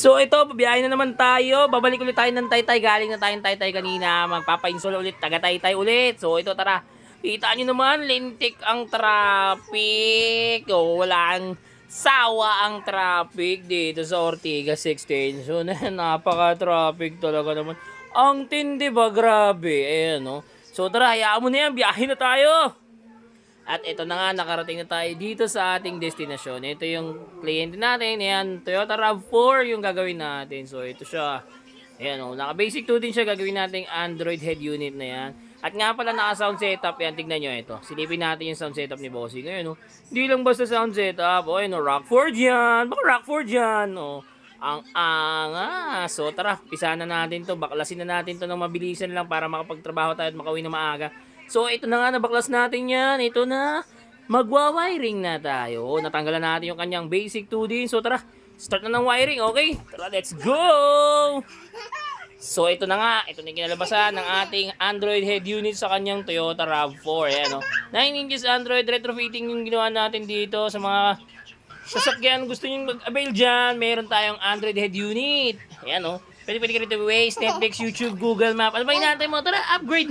So ito, babiyahin na naman tayo. Babalik ulit tayo ng Taytay. Galing na tayong Taytay kanina. Magpapa-install ulit, taga Taytay ulit. So ito, tara. Kita nyo naman, lintik ang traffic. O, walang sawa ang traffic dito sa Ortigas Extension. Napaka-traffic talaga naman. Ang tindi ba? Grabe. Ayan, no? So tara, hayaan mo na yan. Biyahin na tayo. At ito na nga, nakarating na tayo dito sa ating destinasyon. Ito yung kliyente natin. Ayan, Toyota RAV4 yung gagawin natin. So, ito siya. Ayan, oh, naka-basic 2 din siya. Gagawin natin Android head unit na yan. At nga pala, naka-sound setup. Ayan, tignan nyo ito. Silipin natin yung sound setup ni Bossy. Ngayon, oh, hindi lang basta sound setup. O, ayan, oh, Rockford yan. Baka Rockford yan. Oh, ang angas. So, tara, pisahan na natin to. Baklasin na natin to ng mabilisan lang para makapagtrabaho tayo at makauwi na maaga. So, ito na nga, nabaklas natin yan. Ito na, magwa-wiring na tayo. Natanggalan natin yung kanyang basic 2D. So, tara, start na ng wiring, okay? Tara, let's go! So, ito na nga. Ito na yung kinalabasan ng ating Android head unit sa kanyang Toyota RAV4. Ayan, oh. 9 inches Android retrofitting yung ginawa natin dito sa mga sasakyan. Gusto nyo mag-avail dyan. Meron tayong Android head unit. Ayan, oh. Pwede ka rito Waze, Netflix, YouTube, Google Map. Ano ba inaantay mo? Tara, upgrade!